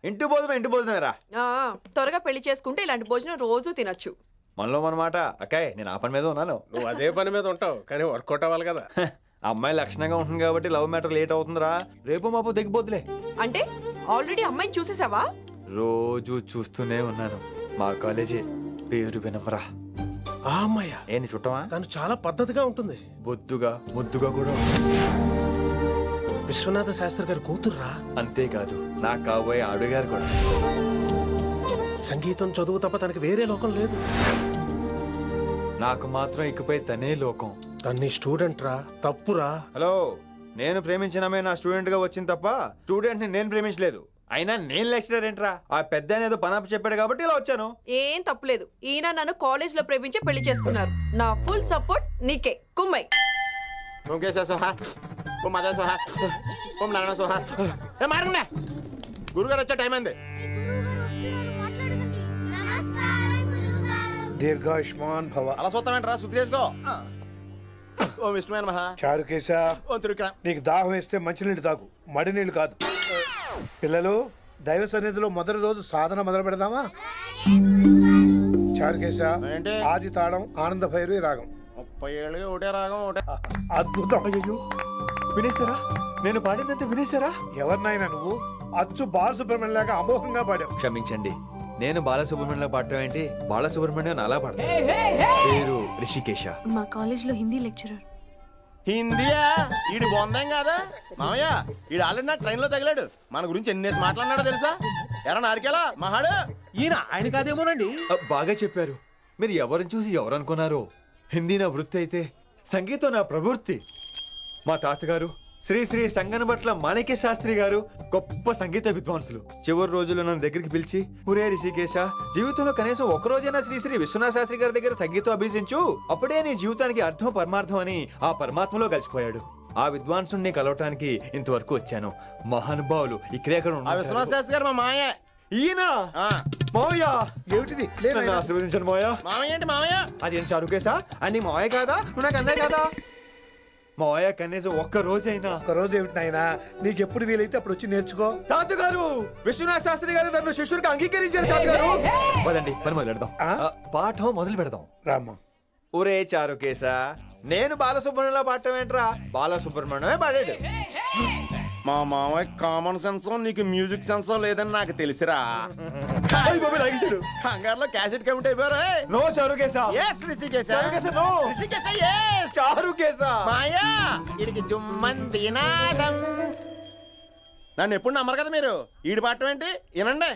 ఇంటి భోజనం ఇంటి భోజనమేరా. త్వరగా పెళ్లి చేసుకుంటే ఇలాంటి భోజనం రోజు తినొచ్చు. మనలో మనమాట. అక్కాయ్ నేను ఆ పని మీద ఉన్నాను. నువ్వు అదే పని మీద ఉంటావు కానీ వర్కౌట్ అవ్వాలి కదా. అమ్మాయి లక్షణంగా ఉంటుంది కాబట్టి లవ్ మ్యాటర్ లేట్ అవుతుందిరా. రేపు మాపు దిగిపోతులే. అంటే ఆల్రెడీ అమ్మాయిని చూసేసావా? రోజు చూస్తూనే ఉన్నాను. మా కాలేజీ పేరు వినమరా. ఆ అమ్మాయ ఏంటి చుట్టమా? తను చాలా పద్ధతిగా ఉంటుంది. బొద్దుగా ముద్దుగా కూడా. విశ్వనాథ శాస్త్రి గారి కూతుర్రా. అంతేకాదు నాకు కాబోయే ఆడుగారు కూడా. సంగీతం చదువు తప్ప తనకి వేరే లోకం లేదు. నాకు మాత్రం ఇకపై తనే లోకం. తన్ని స్టూడెంట్ రా. తప్పురా. హలో, నేను ప్రేమించినమే నా స్టూడెంట్ గా వచ్చింది తప్ప స్టూడెంట్ ని నేను ప్రేమించలేదు. అయినా నేను లెక్చరర్ ఏంట్రా? ఆ పెద్ద ఏదో పనాపు చెప్పాడు కాబట్టి ఇలా వచ్చాను. ఏం తప్పులేదు. ఈయన నన్ను కాలేజ్ లో ప్రేమించి పెళ్లి చేసుకున్నారు. నా ఫుల్ సపోర్ట్ నీకే. కుమ్మై. గురుగారు వచ్చే టైం అయింది. దీర్ఘాయుష్మాన్ భవ. అలా చూస్తామేంట్రా? శుద్ధి చేసుకో. ఓం విష్ణువే నమః. చారుకేశ, ఓం తిరుక్రామ్. నీకు దాహం వేస్తే మంచినీళ్ళు తాగు, మడి నీళ్ళు కాదు. పిల్లలు, దైవ సన్నిధిలో మొదటి రోజు సాధన మొదలు పెడదామా? చారుకేశ, ఏంటి? ఆది తాళం ఆనంద భైరవి రాగం. 30 ఏళ్ళకి ఒకటే రాగం ఒకటే. అద్భుతం. అయ్యో, వినేశారా? నేను పాడినంత వినేశారా? ఎవరినైనా నువ్వు అచ్చు బాలసుబ్రహ్మణ్యం లాగా అమోఘంగా పాడావు. క్షమించండి, నేను బాలసుబ్రహ్మణ్యంలో పాడటం ఏంటి? బాలసుబ్రహ్మణ్యం అలా పాడతాను. పేరు రిషికేశ. మా కాలేజ్ లో హిందీ లెక్చరర్. హిందీయా? ఈడు బొందేం కాదా మామయ్య? ఈడు ఆల్రెడీ నా ట్రైన్ లో తగిలాడు. మన గురించి ఎన్నేసి మాట్లాడినాడో తెలుసా? ఎరా నారికేలా మహాడు. ఈయన ఆయన కాదేమోనండి. బాగా చెప్పారు. మీరు ఎవరిని చూసి ఎవరు అనుకున్నారు? హిందీ నా వృత్తి అయితే సంగీతం నా ప్రవృత్తి. మా తాతగారు శ్రీ శ్రీ సంగనబట్ల మాణిక్య శాస్త్రి గారు గొప్ప సంగీత విద్వాంసులు. చివరి రోజుల్లో నన్ను దగ్గరికి పిలిచి, ఒరే రిషికేశ, జీవితంలో కనీసం ఒక రోజైనా శ్రీ శ్రీ విశ్వనాథ శాస్త్రి గారి దగ్గర సంగీతం అభ్యసించు, అప్పుడే నీ జీవితానికి అర్థం పరమార్థం అని ఆ పరమాత్మలో కలిసిపోయాడు. ఆ విద్వాంసుని కలవటానికి ఇంతవరకు వచ్చాను. మహానుభావులు ఇక్కడే విశ్వనాథ శాస్త్రి గారు మా మాయ. ఈయన మావయ్య. ఏమిటిది? నన్ను ఆశీర్వదించండి మావయ్య. మామయ్య ఏంటి మామయ్య? అదేం చారుకేశా? అని మావయ్య కాదా? నువ్వు నాకు అన్నయ్య కాదా? మావయ్య కనీసం ఒక్క రోజైనా. ఒక రోజు ఏమిటి నాయనా, నీకు ఎప్పుడు వీలైతే అప్పుడు వచ్చి నేర్చుకో. తాతగారు, విశ్వనాథ శాస్త్రి గారు నన్ను శిష్యుడికి అంగీకరించారు. తాతగారు పదండి, పని మొదలు పెడదాం. పాఠం మొదలు పెడదాం. రామ్మా. ఒరే చారుకేశా, నేను బాలసుబ్రహ్మణ్యంలో పాడటం ఏంట్రా? బాలసుబ్రహ్మణ్యమే పాడాడు. మా మామయ్య కామన్ సెన్స్ నీకు మ్యూజిక్ సెన్స్ లేదని నాకు తెలిసిరా. హంగార్లో క్యాసెట్ కమిట్ అయిపోయారా? No Charukesha. Yes Rishikesha. No Rishikesha. Yes Charukesha. మాయా వీడికి జుమ్మంది నాదం. నన్ను ఎప్పుడు నమ్మరు కదా మీరు. ఈడి పాఠం ఏంటి వినండి.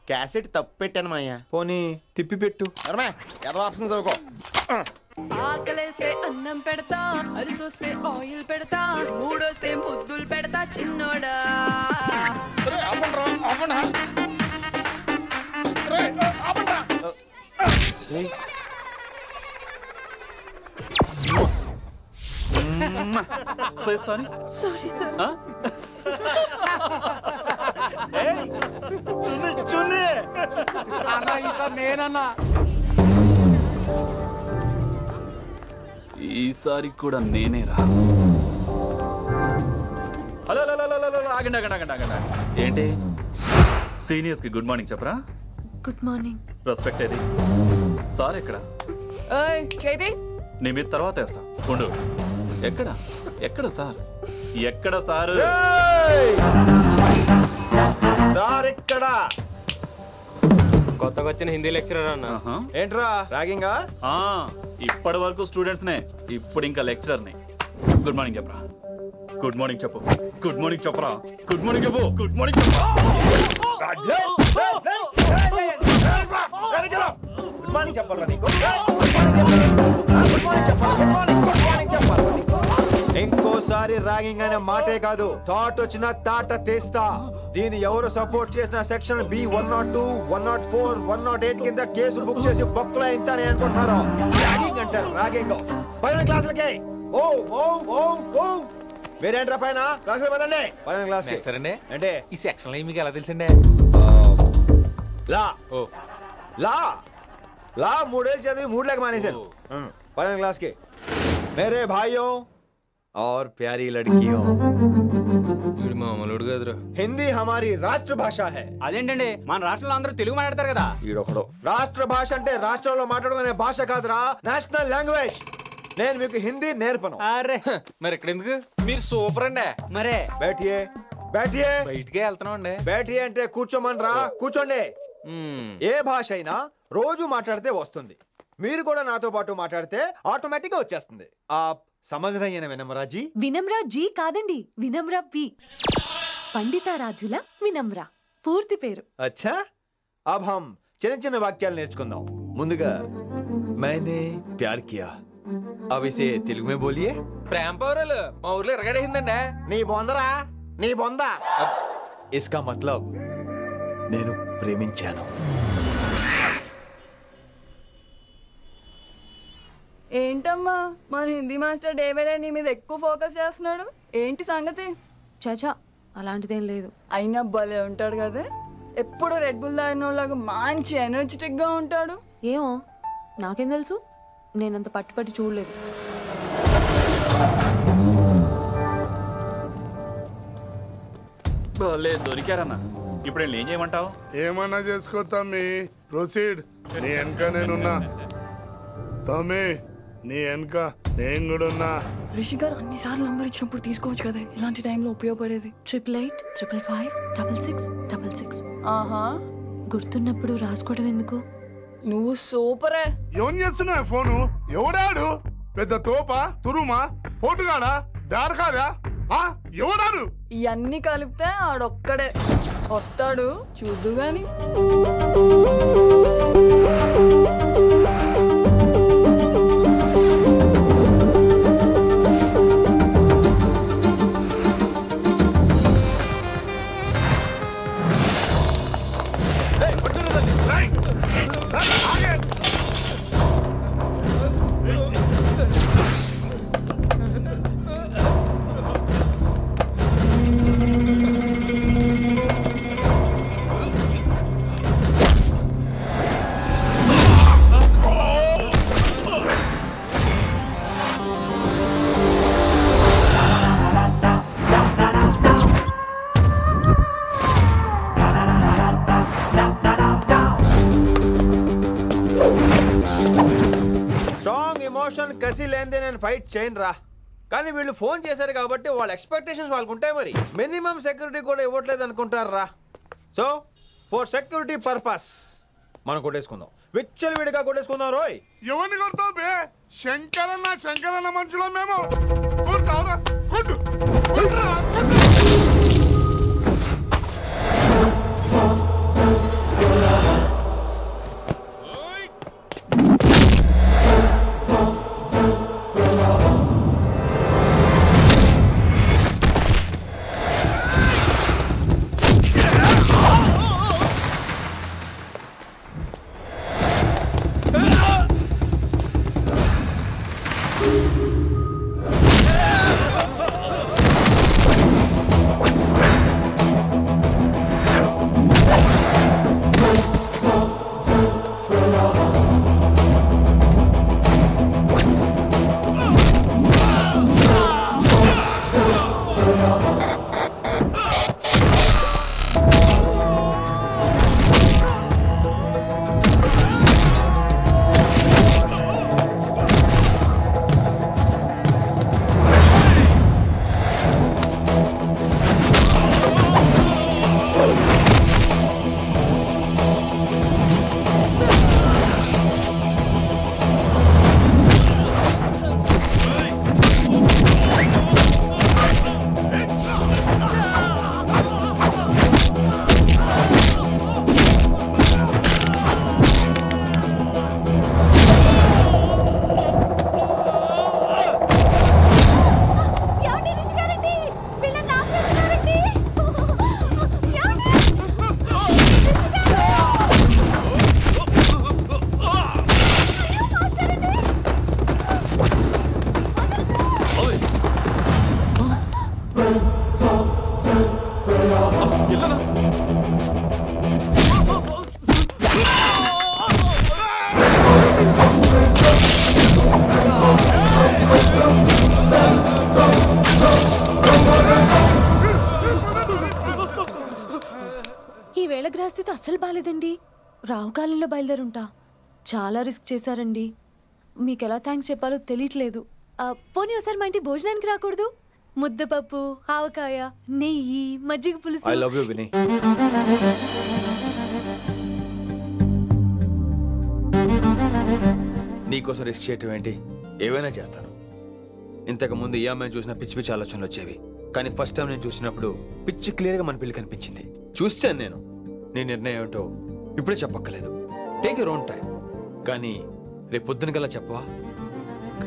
క్యాసెట్ తప్పు పెట్టాను మాయ్యా. పోనీ తిప్పి పెట్టు. ఏదో ఆప్షన్ చదువుకో. ఆకలేస్తే అన్నం పెడతా, అరిసొస్తే ఆయిల్ పెడతా, మూడొస్తే ముద్దులు పెడతా చిన్నోడా. Sorry sir. నేనన్నా ఈసారి కూడా నేనేరా. హలో ఆగండి ఆగండి ఆగండి ఆగండి. ఏంటి సీనియర్స్ కి గుడ్ మార్నింగ్ చెప్పరా? Good morning. రెస్పెక్ట్ ఏది? సార్ ఎక్కడ? నీ మీద తర్వాత వేస్తా ఉండు. ఎక్కడ ఎక్కడ సార్? ఎక్కడ సార్? ఇక్కడ కొత్తగా వచ్చిన హిందీ లెక్చరర్ అన్న. ఏంట్రా ర్యాగింగా? ఇప్పటి వరకు స్టూడెంట్స్ నే, ఇప్పుడు ఇంకా లెక్చరర్ ని. గుడ్ మార్నింగ్ చెప్పరా. గుడ్ మార్నింగ్ చెప్పు. గుడ్ మార్నింగ్ చెప్పరా. గుడ్ మార్నింగ్ చెప్పు. గుడ్ మార్నింగ్ చెప్పు. గుడ్ మార్నింగ్ చెప్పాలా నీకు? ఇంకోసారి ర్యాగింగ్ అనే మాటే కాదు, థాట్ వచ్చిన తాట తీస్తా. దీన్ని ఎవరు సపోర్ట్ చేసిన సెక్షన్ బి 102, 104, 108 కింద కేసు బుక్ చేసి బొక్కలో ఇంతని అనుకుంటున్నారు. ర్యాగింగ్ అంటారు ర్యాగింగ్. పైన క్లాసులకి ఓ ఓ ఓ ఓ మీరేంట్రా పైన క్లాసులు పదండి. పైన క్లాస్ అంటే ఈ సెక్షన్ లో మీకు ఎలా తెలిసిండే? లా లా లా 3 ఏళ్ళు చదివి 3 लाख మానేశాను 12 क्लास के मेरे भाइयों और प्यारी लड़कियों వీడు మామూలుడు కదరా. हिंदी हमारी राष्ट्र भाषा है అదేంటండి మన రాష్ట్రంలో అందరూ తెలుగు మాట్లాడతారు కదా. ఈడొకడు రాష్ట్ర భాష అంటే రాష్ట్రంలో మాట్లాడుకునే భాష కాదురా, నేషనల్ లాంగ్వేజ్. నేను మీకు హిందీ నేర్పను. అరే మరి ఇక్కడ ఎందుకు? మీరు సూపర్ అండి. మరే బైఠియే బైఠియే బయటికే వెళ్తున్నాం అండి. బైఠియే అంటే కూర్చోమనరా, కూర్చోండి. ఏ భాష అయినా రోజు మాట్లాడితే వస్తుంది. మీరు కూడా నాతో పాటు మాట్లాడితే ఆటోమేటిక్ గా వచ్చేస్తుంది. ఆప్ సమझ रही है ना विनम्रा जी? వినమ్రా జీ కాదండి, వినమ్రా వి. పండితారాధ్యుల వినమ్రా పూర్తి పేరు. अच्छा अब हम చిన్న చిన్న వాక్యాలు నేర్చుకుందాం. ముందుగా मैंने प्यार किया. अब इसे तेलुगु में बोलिए. ప్రేమ పౌరాలు మా ఊర్లో ఎరగడేసిందండి. నీ బొందరా నీ బొంద. इसका मतलब నేను ప్రేమించాను. ఏంటమ్మా మన Hindi master day by day నీ మీద ఎక్కువ ఫోకస్ చేస్తున్నాడు, ఏంటి సంగతి? చాచా అలాంటిదేం లేదు. అయినా భలే ఉంటాడు కదా, ఎప్పుడు రెడ్ బుల్ తాగినోళ్ళగా మంచి ఎనర్జెటిక్ గా ఉంటాడు. ఏమో నాకేం తెలుసు, నేనంత పట్టి చూడలేదు. దొరికారన్నా. ఇప్పుడు ఏం చేయమంటావు? ఏమన్నా చేసుకో తమ్మి, ప్రొసీడ్. నీ వెనక నేనున్నా తమ్మి, నీ వెనక నేను కూడా ఉన్నా. రిషి గారు అన్నిసార్లు నంబర్ ఇచ్చినప్పుడు తీసుకోవచ్చు కదా, ఇలాంటి టైంలో ఉపయోగపడేది. 88855566. ఆహా గుర్తున్నప్పుడు రాసుకోవడం ఎందుకు? నువ్వు సూపరే. ఏం చేస్తున్నావు ఫోను? ఎవడాడు? పెద్ద తోప, తురుమా, పోటుగాడా, దారకారా? ఎవడాడు? ఇవన్నీ కలిపితే ఆడొక్కడే వస్తాడు, చూద్దు గాని. కసి లేనిదే నేను ఫైట్ చేయను రా. కానీ వీళ్ళు ఫోన్ చేశారు కాబట్టి వాళ్ళ ఎక్స్పెక్టేషన్స్ వాళ్ళకు ఉంటాయి. మరి మినిమం సెక్యూరిటీ కూడా ఇవ్వట్లేదు అనుకుంటారు రా. సో ఫర్ సెక్యూరిటీ పర్పస్ మనం కొట్టేసుకుందాం, విచ్చలవిడిగా కొట్టేసుకుందాం. రోయ్ ఎవరిని కొడతావు బే? శంకరన్న మనుషులో మేము. కొడతావురా, కొట్టు, కొట్టురా. రాలేదండి. రావుకాలంలో బయలుదేరుంటా. చాలా రిస్క్ చేశారండి. మీకు ఎలా థ్యాంక్స్ చెప్పాలో తెలియట్లేదు. పోనీ ఒకసారి మా ఇంటి భోజనానికి రాకూడదు? ముద్దపప్పు, ఆవకాయ, నెయ్యి, మజ్జిగ పులుసు. ఐ లవ్ యూ విని. నీకోసం రిస్క్ చేయటం ఏంటి? ఏవైనా చేస్తాను. ఇంతకు ముందు ఈ అమ్మాయిని చూసిన పిచ్చి పిచ్చి ఆలోచనలు వచ్చేవి, కానీ ఫస్ట్ టైం నేను చూసినప్పుడు పిచ్చి క్లియర్ గా మన పెళ్లి కనిపించింది. చూశాను నేను. నీ నిర్ణయం ఏమిటో ఇప్పుడే చెప్పక్కర్లేదు. Take your own time. కానీ రేపు పొద్దున గల చెప్పవా?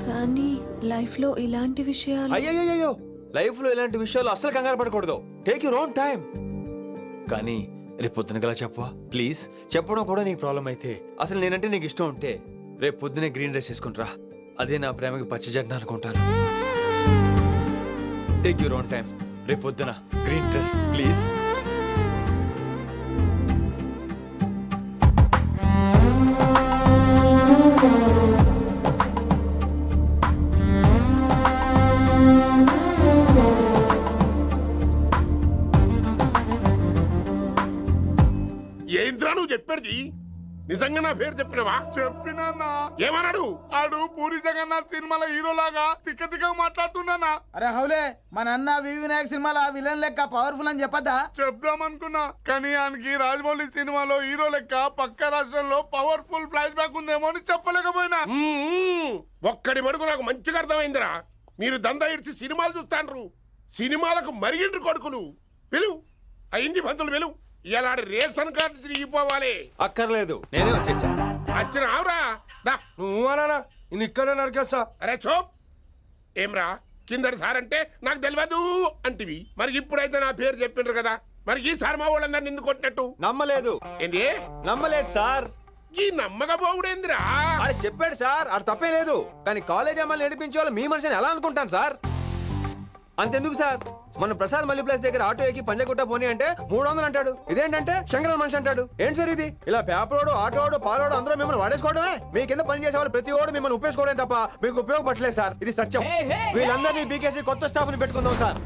కానీ లైఫ్ లో ఇలాంటి విషయాలు. అయ్యో, లైఫ్ లో ఇలాంటి విషయాలు అసలు కంగారు పడకూడదు. Take your own time. కానీ రేపు పొద్దున గల చెప్పవా ప్లీజ్? చెప్పడం కూడా నీకు ప్రాబ్లం అయితే, అసలు నేనంటే నీకు ఇష్టం ఉంటే రేపు పొద్దునే గ్రీన్ డ్రెస్ వేసుకుంటారా. అదే నా ప్రేమకి పచ్చజెండా అనుకుంటాను. Take your own time. రేపు పొద్దున గ్రీన్ డ్రెస్ ప్లీజ్. ఏంద్రా నువ్వు చెప్పేది? నిజంగా నా పేరు చెప్పినవా? చెప్పినా. ఏమన్నాడు? ఆడు పూరి జగన్నాథ్ సినిమాలో హీరోలాగా తిక్క తిక్క మాట్లాడుతున్నానా? అరే హౌలే, మన అన్న వినాయక్ సినిమాలో విలన్ లెక్క పవర్ఫుల్ అని చెప్పద్దా? చెప్దామనుకున్నా, కానీ ఆయనకి రాజమౌళి సినిమాలో హీరో లెక్క పక్క రాష్ట్రంలో పవర్ఫుల్ ఫ్లాష్ బ్యాక్ ఉందేమో అని చెప్పలేకపోయినా. ఒక్కడి మడుగు నాకు మంచిగా అర్థమైందిరా. మీరు దందా ఇడిచి సినిమాలు చూస్తాండ్రు. సినిమాలకు మరిగిండ్రు కొడుకులు. పిలువు అయింది పంతులు, పిలువు. ఇలా రేషన్ కార్డు తిరిగిపోవాలి. అక్కర్లేదు, నేనే వచ్చేసా. వచ్చిన ఆవురా. నువ్వు అనా నేను ఇక్కడే నరికేస్తా. అరే చోప్. ఏమ్రా కిందటి సార్ అంటే నాకు తెలియదు అంటివి. మరి ఇప్పుడైతే నా పేరు చెప్పిండ్రు కదా, మరి ఈ సార్ మా వాళ్ళందరినీ ఎందుకు కొట్టినట్టు? నమ్మలేదు. ఏంది? నమ్మలేదు సార్. ఈ నమ్మకపోవుడేందిరా? అది చెప్పాడు సార్, అది తప్పే లేదు. కానీ కాలేజ్ అమ్మాయిని నడిపించే వాళ్ళు మీ మనిషిని ఎలా అనుకుంటాను సార్? అంతెందుకు సార్, మన ప్రసాద్ మల్లి ప్లేస్ దగ్గర ఆటో ఎక్కి పంజగుట్ట పోనీ అంటే 300 అంటాడు. ఇదేంటంటే శంకరన్ మనిషి అంటాడు. ఏంటి సార్ ఇది? ఇలా పేపరోడు, ఆటోడు, పాలోడు అందరూ మిమ్మల్ని వాడేసుకోవడమే. మీ కింద పని చేసే వాళ్ళు ప్రతి ఓడు మిమ్మల్ని ఉపయోగించుకోవడం తప్ప మీకు ఉపయోగపడలేదు సార్. ఇది సత్యం. వీళ్ళందరినీ బీకేసి కొత్త స్టాఫ్ ని పెట్టుకుందాం సార్.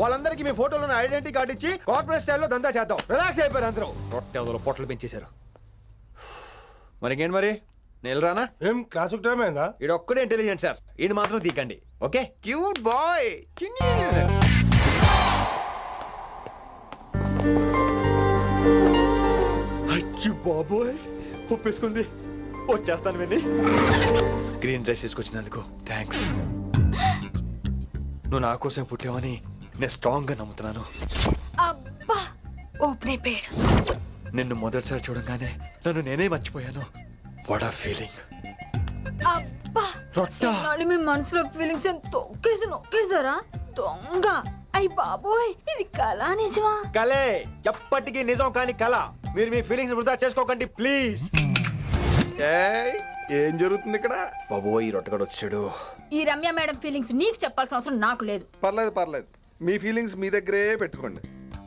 వాళ్ళందరికీ మీ ఫోటోలను ఐడెంటిటీ కార్డు ఇచ్చి కార్పొరేట్ స్టైల్లో దందా చేద్దాం. రిలాక్స్ అయిపోయారు అందరూ. రొట్టె పొట్టలు పెంచేశారు. మరికేంటి మరి నేను రానా? ఏం క్లాస్ టైం అయిందా? ఈడు ఒక్కడే ఇంటెలిజెంట్ సార్, ఈయన మాత్రం తీకండి. ఓకే? Cute boy. అయ్యో బాబోయ్, ఒప్పేసుకుంది. వచ్చేస్తాను విని. గ్రీన్ డ్రెస్ తీసుకొచ్చినందుకు థ్యాంక్స్. నువ్వు నా కోసం పుట్టావని నేను స్ట్రాంగ్ గా నమ్ముతున్నాను. అబ్బా ఓపెన్ అయిపోయాడు. నిన్ను మొదటిసారి చూడంగానే నన్ను నేనే మర్చిపోయాను. వాట్ ఆ ఫీలింగ్. అబ్బా రొట్టా. మీ మనసులో ఫీలింగ్స్ తొక్కేసి నొక్కేసారా దొంగ? అయ్యి బాబోయ్, ఇది కళ నిజమా? కలే, ఎప్పటికీ నిజం కాని కళ. మీరు మీ ఫీలింగ్స్ వృధా చేసుకోకండి ప్లీజ్. ఏం జరుగుతుంది ఇక్కడ? బాబోయ్, ఈ రొట్టగడు వచ్చాడు. ఈ రమ్య మేడం ఫీలింగ్స్ నీకు చెప్పాల్సిన అవసరం నాకు లేదు. పర్లేదు, మీ ఫీలింగ్స్ మీ దగ్గరే పెట్టుకోండి.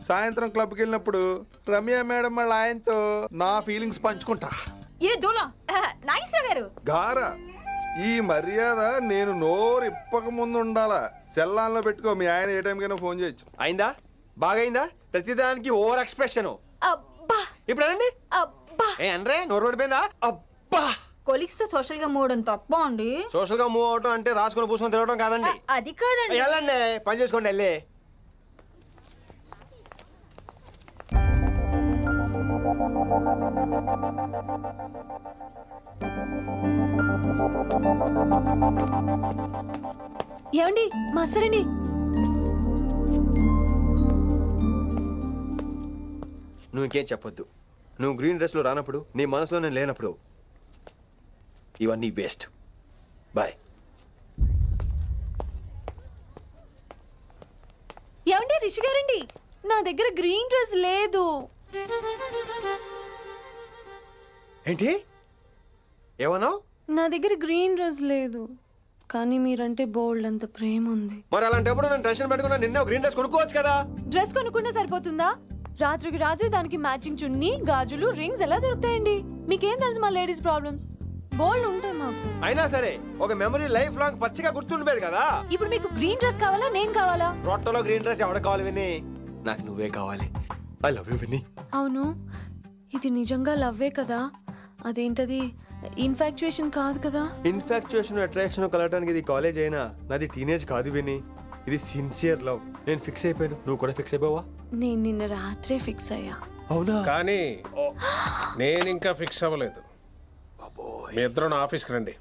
సాయంత్రం క్లబ్కి వెళ్ళినప్పుడు రమ్య మేడం వాళ్ళ ఆయనతో నా ఫీలింగ్స్ పంచుకుంటా. ఏ దూలా నాగేశ్వర గారు గారా, ఈ మర్యాద నేను నోరు ఇప్పక ముందు ఉండాలా. సెల్లాన్లో పెట్టుకో, మీ ఆయన ఏ టైంకైనా ఫోన్ చేయొచ్చు. అయిందా? బాగైందా? ప్రతిదానికి ఓవర్ ఎక్స్ప్రెషన్. అబ్బా ఇప్పుడు అనండి. అబ్బా ఏ అనరే, నోరు పడిపోయిందా? అబ్బా. కొలిక్స్ తో సోషల్ గా మూవడం తప్ప అండి. సోషల్ గా మూవ్ అవటం అంటే రాసుకొని పూసుకొని తిరగడం కాదండి. అది కాదండి. వెళ్ళండి, పని చేసుకోండి వెళ్ళి. ఏమండి మాస్టర్ అండి? నువ్వు ఇంకేం చెప్పొద్దు. నువ్వు గ్రీన్ డ్రెస్ లో రానప్పుడు, నీ మనసులో నేను లేనప్పుడు ఇవన్నీ వేస్ట్. బాయ్. ఏమండి రిషి గారండి, నా దగ్గర గ్రీన్ డ్రెస్ లేదు. ఏంటి ఏమన్నావు? నా దగ్గర గ్రీన్ డ్రెస్ లేదు, కానీ మీరంటే బోల్డ్ అంత ప్రేమ ఉంది. మరి అలాంటప్పుడు నేను టెన్షన్ పెట్టుకున్నా, నిన్నే గ్రీన్ డ్రెస్ కొనుక్కోవచ్చు కదా. డ్రెస్ కొనుక్కుంటే సరిపోతుందా? రాత్రికి రాత్రి దానికి మ్యాచింగ్ చున్నీ, గాజులు, రింగ్స్ ఎలా దొరుకుతాయండి? మీకేం తెలుసు మా లేడీస్ ప్రాబ్లమ్స్? బోల్డ్ ఉంటాయి మాకు. అయినా సరే ఒక మెమరీ లైఫ్ లాంగ్ పచ్చిగా గుర్తుండిపోయేది కదా. ఇప్పుడు మీకు గ్రీన్ డ్రెస్ కావాలా, నేను కావాలా? రొట్టలో గ్రీన్ డ్రెస్ ఎవడ కావాలి విని? నాకు నువ్వే కావాలి. ఐ లవ్ యూ విని. అవును, ఇది నిజంగా లవ్వే కదా? అదేంటది ఇన్ఫాక్చుయేషన్ కాదు కదా? ఇన్ఫాక్చుయేషన్ అట్రాక్షన్ కలగడానికి ఇది కాలేజ్ అయినా నాది టీనేజ్ కాదు విని. ఇది సిన్సియర్ లవ్. నేను ఫిక్స్ అయిపోయాను. నువ్వు కూడా ఫిక్స్ అయిపోవా? నేను నిన్న రాత్రే ఫిక్స్ అయ్యా. అవునా? కానీ నేను ఇంకా ఫిక్స్ అవ్వలేదు. మీ ఇద్దరు నా ఆఫీస్కి రండి.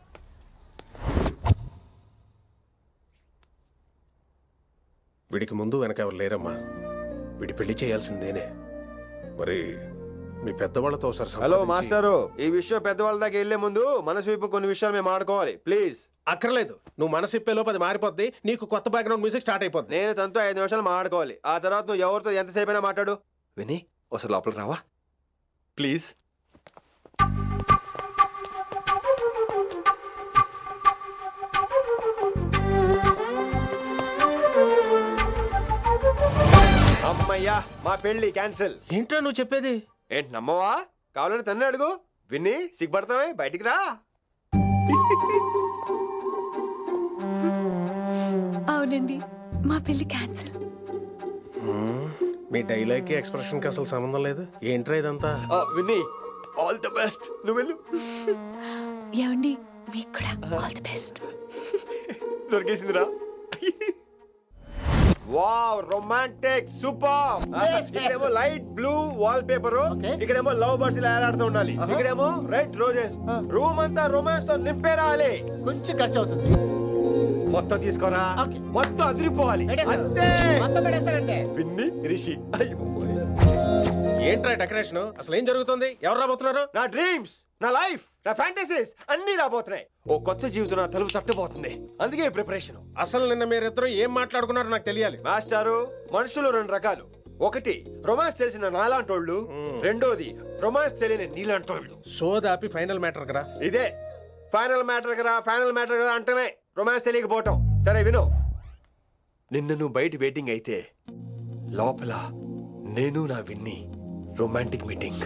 వీడికి ముందు వెనక ఎవరు లేరమ్మా. వీడి పెళ్లి చేయాల్సిందేనే. మరి మీ పెద్దవాళ్ళతో ఒకసారి హలో సంప్రదించి- మాస్టారు, ఈ విషయం పెద్దవాళ్ళ దాకా వెళ్లే ముందు మనసు వైపు కొన్ని విషయాలు మేము ఆడుకోవాలి ప్లీజ్. అక్కర్లేదు. నువ్వు మనసు ఇప్పేలోపు అది మారిపోద్ది. నీకు కొత్త బ్యాక్గ్రౌండ్ మ్యూజిక్ స్టార్ట్ అయిపోద్ది. నేను తనతో 5 నిమిషాలు మాట్లాడుకోవాలి. ఆ తర్వాత నువ్వు ఎవరితో ఎంతసేపు అయినా మాట్లాడు. విని ఒకసారి లోపలికి రావా ప్లీజ్? అమ్మయ్యా, మా పెళ్లి క్యాన్సిల్. ఏంటో నువ్వు చెప్పేది? ఏంటి నమ్మవా? కావాలని తన్నే అడుగు. విన్ని సిగ్గుపడతావే, బయటికి రా. అవునండి, మా పెళ్లి క్యాన్సిల్. మీ డైలాగ్ కి ఎక్స్ప్రెషన్ కి అసలు సంబంధం లేదు. ఏంట్రా ఇదంతా? విన్ని ఆల్ ది బెస్ట్. నువ్వు వెళ్ళు. ఏమండి, మీకు కూడా ఆల్ ది బెస్ట్. దొరికేసిందిరా. Wow, romantic, super. ఇక్కడేమో లైట్ బ్లూ వాల్ పేపర్, ఇక్కడేమో లవ్ బర్డ్స్ ఇలా ఏలాడుతూ ఉండాలి, ఇక్కడేమో రెడ్ రోజెస్. రూమ్ అంతా రొమాన్స్ తో నింపే రావాలి. కొంచెం ఖర్చు అవుతుంది. మొత్తం తీసుకోరా, మొత్తం అదిరిపోవాలి. అంతే, మొత్తం పెడేస్తానంతే. పిన్ని రిషి. ఏంట్రా డెకరేషన్? అసలు ఏం జరుగుతుంది? ఎవరు రాబోతున్నారు? నా డ్రీమ్స్, నా లైఫ్, నా ఫ్యాంటసీస్ అన్ని రాబోతున్నాయి. ఓ కొత్త జీవితం నా తలుపు తట్టబోతుంది. అందుకే ప్రిపరేషన్. అసలు నిన్న మీరిద్దరు ఏం మాట్లాడుకున్నారో నాకు తెలియాలి. మాస్టారు, మనుషులు 2 రకాలు. ఒకటి రొమాన్స్ తెలిసిన నాలాంటోళ్ళు, రెండోది రొమాన్స్ తెలియని నీలాంటోళ్ళు. సోదాపి ఫైనల్ మ్యాటర్ కదా. ఇదే ఫైనల్ మ్యాటర్ కదా. ఫైనల్ మ్యాటర్ కదా అంటమే రొమాన్స్ తెలియకపోవటం. సరే విను, నిన్న నువ్వు బయట వెయిటింగ్ అయితే లోపల నేను నా విన్ని రొమాంటిక్ మీటింగ్.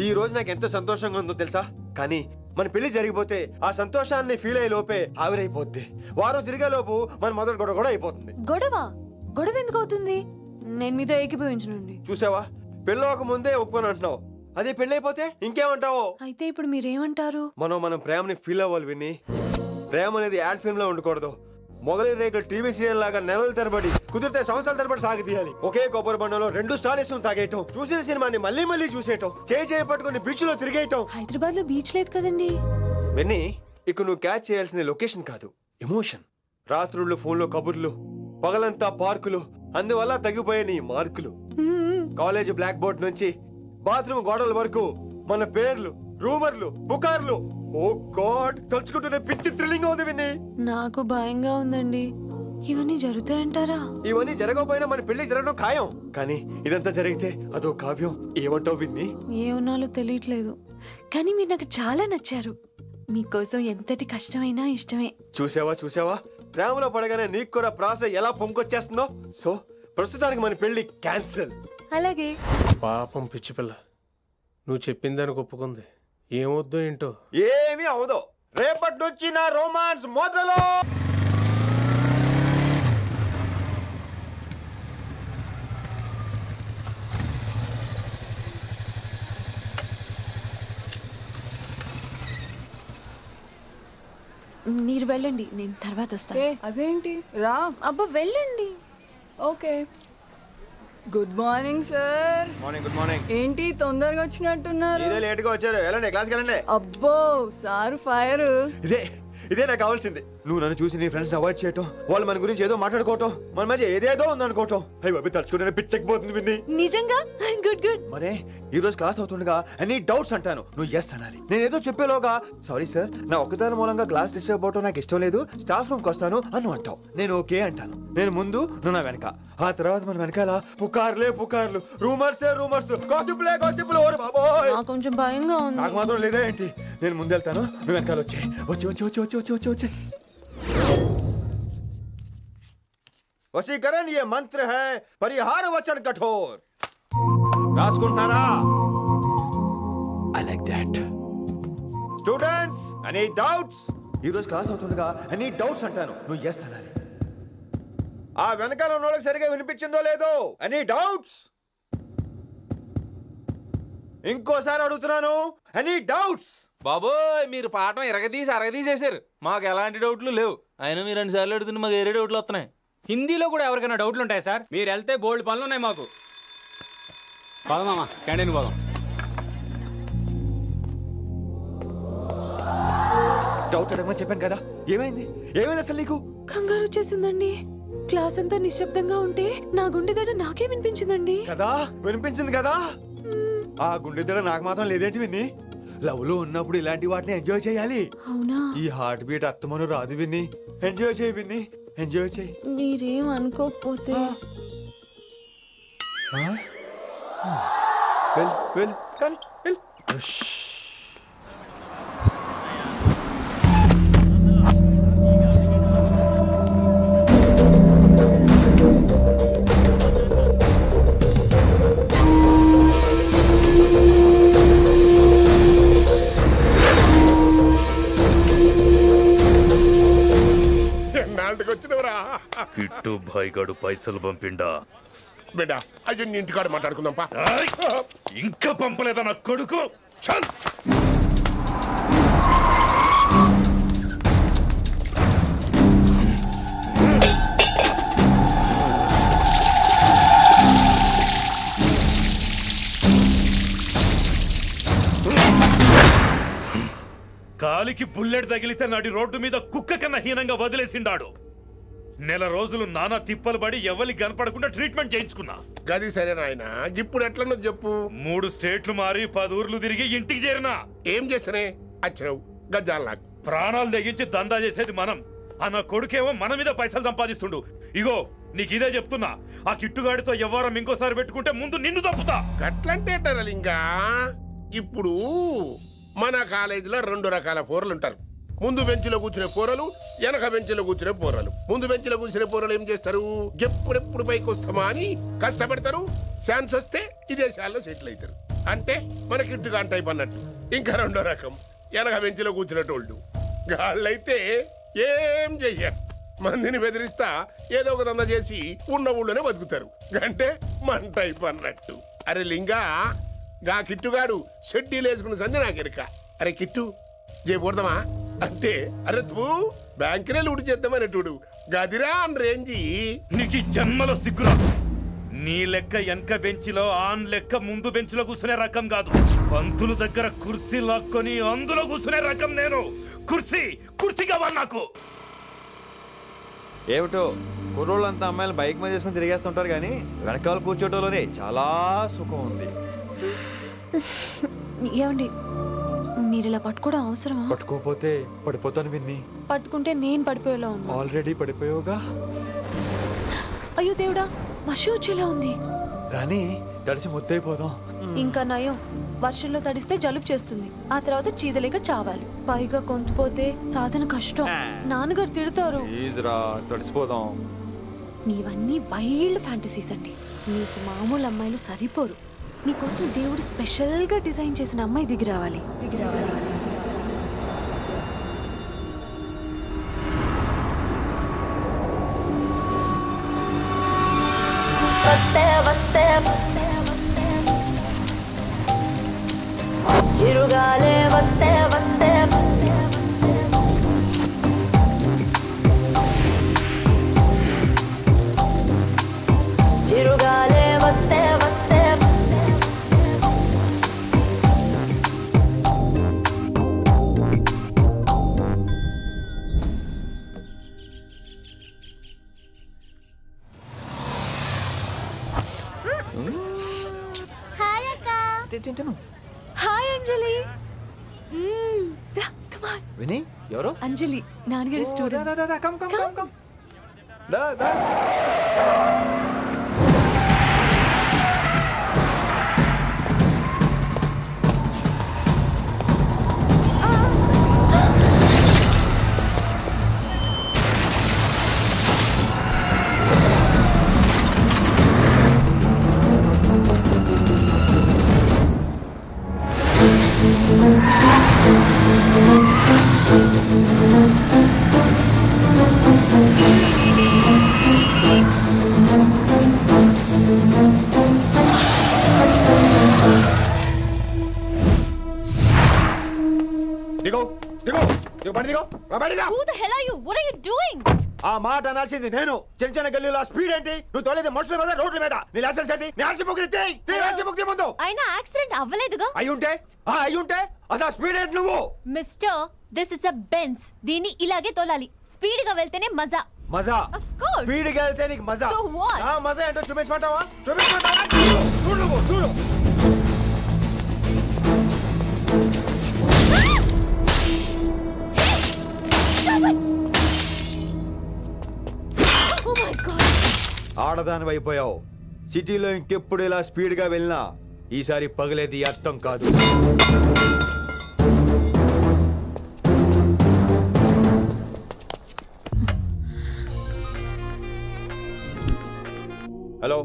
ఈ రోజు నాకు ఎంత సంతోషంగా ఉందో తెలుసా? కానీ మన పెళ్లి జరిగిపోతే ఆ సంతోషాన్ని ఫీల్ అయ్యే లోపే ఆవిరైపోద్ది. వారం తిరిగే లోపు మన మొదటి గొడవ కూడా అయిపోతుంది. గొడవ ఎందుకు అవుతుంది? నేను మీతో ఏకీభవించనండి. చూసావా, పెళ్ళవక ముందే ఒప్పుకొని అంటున్నావు. అదే పెళ్లి అయిపోతే ఇంకేమంటావు? అయితే ఇప్పుడు మీరేమంటారు? మనం ప్రేమని ఫీల్ అవ్వాలి విని. ప్రేమ అనేది యాడ్ ఫిల్మ్ లో ఉండకూడదు. మొగలి రేకులు టీవీ సీరియల్ లాగా నెలల తరబడి, కుదిరితే సంవత్సరాల తరబడి సాగి తీయాలి. ఒకే కొబ్బరి బండంలో 2 స్టాలిస్ తాగేయటం, చూసిన సినిమాని మళ్ళీ మళ్ళీ చూసేయటం, చేయి పట్టుకుని బీచ్ లో తిరిగేయటం. హైదరాబాద్ లో బీచ్ లేదు కదండి. విన్ని, ఇక నువ్వు క్యాచ్ చేయాల్సిన లొకేషన్ కాదు, ఎమోషన్. రాత్రుళ్ళు ఫోన్లో కబుర్లు, పగలంతా పార్కులు, అందువల్ల తగ్గిపోయే నీ మార్కులు. కాలేజ్ బ్లాక్ బోర్డ్ నుంచి బాత్రూమ్ గోడల వరకు మన పేర్లు, రూమర్లు, పుకార్లు. ఓ గాడ్, తలుచుకుంటూనే పిచ్చి థ్రిల్లింగ్ ఉంది విన్ని. నాకు భయంగా ఉందండి. ఇవన్నీ జరుగుతాయంటారా? ఇవన్నీ జరగకపోయినా మన పెళ్లి జరగడం ఖాయం. కానీ ఇదంతా జరిగితే అదో కావ్యం. ఏమంటావు విన్ని? ఏమన్నాలో తెలియట్లేదు, కానీ మీరు నాకు చాలా నచ్చారు. మీకోసం ఎంతటి కష్టమైనా ఇష్టమే. చూసావా, ప్రేమలో పడగానే నీకు కూడా ప్రాస ఎలా పొంకొచ్చేస్తుందో. సో ప్రస్తుతానికి మన పెళ్లి క్యాన్సిల్. అలాగే. పాపం పిచ్చి పిల్ల, నువ్వు చెప్పిందానికి ఒప్పుకుంది. ఏమొద్దు ఏంటో. ఏమీ అవదో. రేపటి నుంచి నా రొమాన్స్ మొదలు. మీరు వెళ్ళండి, నేను తర్వాత వస్తాను. అదేంటి రా. అబ్బా వెళ్ళండి. Okay. Good morning sir. Morning. Good morning. ఏంటి తొందరగా వచ్చినట్టున్నారు? మీరే లేట్ గా వచ్చారు. వెళ్ళండి, క్లాస్కి వెళ్ళండి. అబ్బో సార్ ఫైర్. ఇదే నాకు కావాల్సింది. నువ్వు నన్ను చూసి నీ ఫ్రెండ్స్ అవాయిడ్ చేయటం, వాళ్ళు మన గురించి ఏదో మాట్లాడుకోవటం, మన మధ్య ఏదేదో ఉందనుకోవటం. అయ్యి బాబు, తలుచుకుంటే పిచ్చెక్కిపోతుంది విన్ని. నిజంగా గుడ్. మరే ఈ రోజు క్లాస్ అవుతుండగా ఎనీ డౌట్స్ అంటాను, నువ్వు ఎస్ అనాలి. నేను ఏదో చెప్పేలోగా సారీ సార్, నా ఒక్కదాని మూలంగా క్లాస్ డిస్టర్బ్ అవటం నాకు ఇష్టం లేదు, స్టాఫ్ రూమ్ కి వస్తాను అని అంటావు. నేను ఓకే అంటాను. నేను ముందు, నువ్వు నా వెనక. ఆ తర్వాత మన వెనకాల పుకార్లు, రూమర్స్, గాసిప్లే. ఓరే బాబోయ్, నాకు కొంచెం భయంగా ఉంది. నాకు మాత్రం లేదా ఏంటి? నేను ముందెళ్తాను, నువ్వు వెనకాల వచ్చి. వశీకరణ ये मंत्र है, परिहार वचन कठोर. రాసుకుంటారా? I like that. Students, any doubts? ఈ రోజు క్లాస్ అవుతుండగా ఎనీ డౌట్స్ అంటాను, నువ్వు ఎస్ అనాలి. ఆ వెనకాల ఉన్న వాళ్ళకి సరిగా వినిపించిందో లేదో? Any doubts? ఇంకోసారి అడుగుతున్నాను, ఎనీ డౌట్స్? బాబోయ్ మీరు పాఠం అరగదీసేశారు. మాకు ఎలాంటి డౌట్లు లేవు. అయినా మీరు 2 సార్లు అడుగుతుంటే మాకు ఏరే డౌట్లు వస్తున్నాయి. హిందీలో కూడా ఎవరికైనా డౌట్లు ఉంటాయి సార్? మీరు వెళ్తే బోల్డ్ పనులు ఉన్నాయి మాకు. పదమామా క్యాంటీన్ పోదాం. డౌట్ అడగమని చెప్పాను కదా, ఏమైంది అసలు నీకు? కంగారు వచ్చేసిందండి. క్లాస్ అంతా నిశ్శబ్దంగా ఉంటే నా గుండె దడ నాకే వినిపించిందండి. కదా వినిపించింది కదా. ఆ గుండె దడ నాకు మాత్రం లేదేంటి విన్ని? లవ్ లో ఉన్నప్పుడు ఇలాంటి వాటిని ఎంజాయ్ చేయాలి. అవునా? ఈ హార్ట్ బీట్ అత్తమను రాదు విన్ని. ఎంజాయ్ చేయి విన్ని, ఎంజాయ్ చేయి. మీరేం అనుకోకపోతే వెళ్ళు కానీ వెళ్ళు. కిట్టు భాయ్ గాడు పైసలు పంపిండా? బిడ్డ అయ్యో నీ ఇంటికాడ మాట్లాడుకుందాం పా. ఇంకా పంపలేదా నా కొడుకు? చల్ కాలికి బుల్లెట్ తగిలితే నాటి రోడ్డు మీద కుక్క కన్నా హీనంగా వదిలేసిండాడు. నెల రోజులు నానా తిప్పలు పడి ఎవరికి కనపడకుండా ట్రీట్మెంట్ చేయించుకున్నా. గది సరే నాయన, ఇప్పుడు ఎట్లనో చెప్పు. 3 స్టేట్లు మారి 10 ఊర్లు తిరిగి ఇంటికి చేరినా. ఏం చేసినే వచ్చినావు గజ్జాలు నాకు? ప్రాణాలు తెగించి దందా చేసేది మనం. ఆ నా కొడుకేమో మన మీద పైసలు సంపాదిస్తుండు. ఇగో నీకు ఇదే చెప్తున్నా, ఆ కిట్టుగాడితో ఎవరం ఇంకోసారి పెట్టుకుంటే ముందు నిన్ను తప్పుతా. గట్లంటే ఇంకా ఇప్పుడు మన కాలేజీలో 2 రకాల పోరలు ఉంటారు. ముందు బెంచ్లో కూర్చునే పోరలు, వెనక బెంచ్లో కూర్చునే పోరలు. ముందు బెంచ్లో కూర్చునే పోరలు ఏం చేస్తారు? ఎప్పుడెప్పుడు పైకి వస్తామా అని కష్టపడతారు. ఛాన్స్ వస్తే విదేశాల్లో సెటిల్ అవుతారు. అంటే మన కిట్టుగాన్ టైప్ అన్నట్టు. ఇంకా 2వ రకం వెనక బెంచ్లో కూర్చునేటోళ్ళు. వాళ్ళైతే ఏం చెయ్యరు, మందిని బెదిరిస్తా ఏదో ఒక దంద చేసి ఉన్న ఊళ్ళోనే బతుకుతారు. అంటే మన టైప్ అన్నట్టు. అరే లింగా, గా కిట్టుగాడు షెడ్డీలు వేసుకున్న సంధి నాకెరక. అరే కిట్టు చేయకూడదమా అంటే, అరే తూ బ్యాంకునే లూటి చేద్దామనేటోడు గదిరా అని రేంజి. నీకు జన్మలో సిగ్గురా. నీ లెక్క వెనక బెంచిలో ఆన్ లెక్క ముందు బెంచ్లో కూర్చునే రకం కాదు. పంతులు దగ్గర కుర్చీ లాక్కొని అందులో కూర్చునే రకం నేను. కుర్చీ కావాలి నాకు. ఏమిటో కుర్రోళ్ళంతా అమ్మాయిలు బైక్ మీద చేసుకుని తిరిగేస్తుంటారు కానీ వెనకాల కూర్చోటంలోనే చాలా సుఖం ఉంది. ఏమండి, మీరు ఇలా పట్టుకోవడం అవసరమా? పట్టుకోపోతే పడిపోతాను విన్ని. పట్టుకుంటే నేను పడిపోయేలా ఉన్నా. ఆల్రెడీ పడిపోయావుగా. అయ్యో దేవుడా, వర్షం వచ్చేలా ఉంది. రాని తడిసి ముద్దైపోదాం. ఇంకా నయం, వర్షంలో తడిస్తే జలుబు చేస్తుంది. ఆ తర్వాత చీదలేక చావాలి. పైగా కొంతపోతే సాధన కష్టం. నాన్నగారు తిడతారు. ప్లీజ్ రా, తడిసిపోదాం. మీవన్నీ వైల్డ్ ఫ్యాంటసీస్ అండి. మీకు మామూలు అమ్మాయిలు సరిపోరు. నీకోసం దేవుడు స్పెషల్ గా డిజైన్ చేసిన అమ్మాయి దిగి రావాలి. చిరుగాలే వస్తే చిరుగాలే వస్తే హాయ్ అంజలి. విని ఎవరు? అంజలి, నాన్నగారి student. Who the hell are you? What are you doing? ఆ మాట అనాల్సింది నేను. చిన్న చిన్న గల్లీలో స్పీడ్ ఏంటి? నువ్వు తోలేది మనుషుల మీద, రోడ్ల మీద. నీ లైసెన్స్ ఏంటి? నీ ఆర్సీ బుక్ ఇచ్చేయ్. నీ ఆర్సీ బుక్ ముందు. అయినా యాక్సిడెంట్ అవ్వలేదుగా. అయ్యుంటే అసలు స్పీడ్ ఏంటి నువ్వు? Mister, this is a Benz. దీన్ని ఇలాగే తోలాలి. స్పీడ్ గా వెళ్తేనే మజా. మజా? Of course. స్పీడ్ గా వెళ్తే నీకు మజా. So what? ఆ మజా ఏంటో చూపించమంటావా? చూడు నువ్వు, చూడు. Oh my God. ఆడదాని అయిపోయావు. సిటీలో ఇంకెప్పుడు ఇలా స్పీడ్ గా వెళ్ళినా ఈసారి పగిలేది అర్థం కాదు. హలో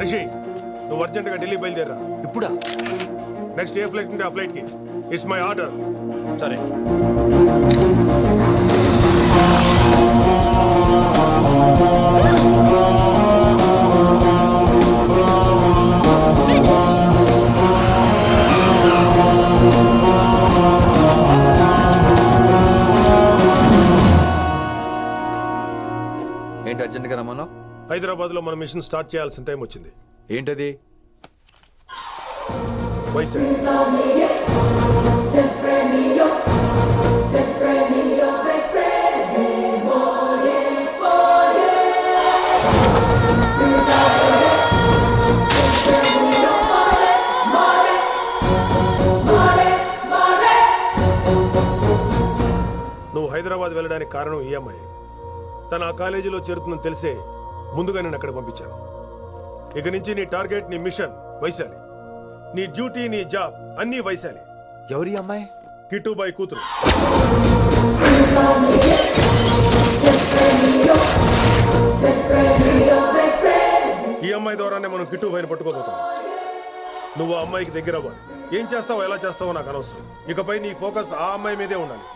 రిషి, నువ్వు అర్జెంట్ గా ఢిల్లీ బయలుదేరా. ఇప్పుడా? నెక్స్ట్ ఏ ఫ్లైట్ ఉంటే ఆ ఫ్లైట్ కి. It's my order. సరే. ఏంటి అర్జెంట్ గా రమ్మన్నావు? హైదరాబాద్ లో మన మిషన్ స్టార్ట్ చేయాల్సిన టైం వచ్చింది. ఏంటది? వైజాగ్. నువ్వు హైదరాబాద్ వెళ్ళడానికి కారణం ఈ అమ్మాయి. తను ఆ కాలేజీలో చేరుతుందని తెలిసే ముందుగా నేను అక్కడ పంపించాను. ఇక నుంచి నీ టార్గెట్, నీ మిషన్ వైశాలి. నీ డ్యూటీ, నీ జాబ్ అన్నీ వైశాలి. ఎవరి అమ్మాయి? కిట్టుబాయి కూతురు. ఈ అమ్మాయి ద్వారానే మనం కిట్టుబాయిని పట్టుకోబోతున్నాం. నువ్వు ఆ అమ్మాయికి దగ్గర అవ్వాలి. ఏం చేస్తావో, ఎలా చేస్తావో నాకు అనవసరం. ఇకపై నీ ఫోకస్ ఆ అమ్మాయి మీదే ఉండాలి.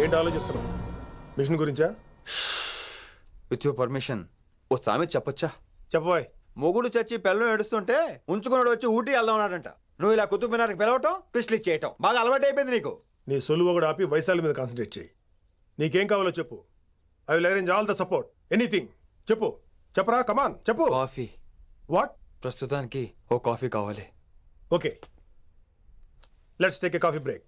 ఏంటి ఆలోచిస్తున్నావు? మిషన్ గురించా? విత్ యువర్ పర్మిషన్ ఓ సామెత చెప్పొచ్చా? చెప్పబోయ్. మొగుడు చచ్చి పిల్లలు ఏడుస్తుంటే ఉంచుకున్నాడు వచ్చి ఊటీ వెళ్దాం అన్నాడంట. నువ్వు ఇలా కుతుబ్ మినార్కి పిలవటం, ట్విస్ట్లు చేయటం బాగా అలవాటు అయిపోయింది నీకు. నీ సొలువు కూడా ఆపి వైశాలి మీద కాన్సన్ట్రేట్ చేయి. నీకేం కావాలో చెప్పు. I will arrange all the support. Anything చెప్పు. చెప్పరా, కమాన్ చెప్పు. కాఫీ. వాట్? ప్రస్తుతానికి ఓ కాఫీ కావాలి. Okay, let's take a coffee break.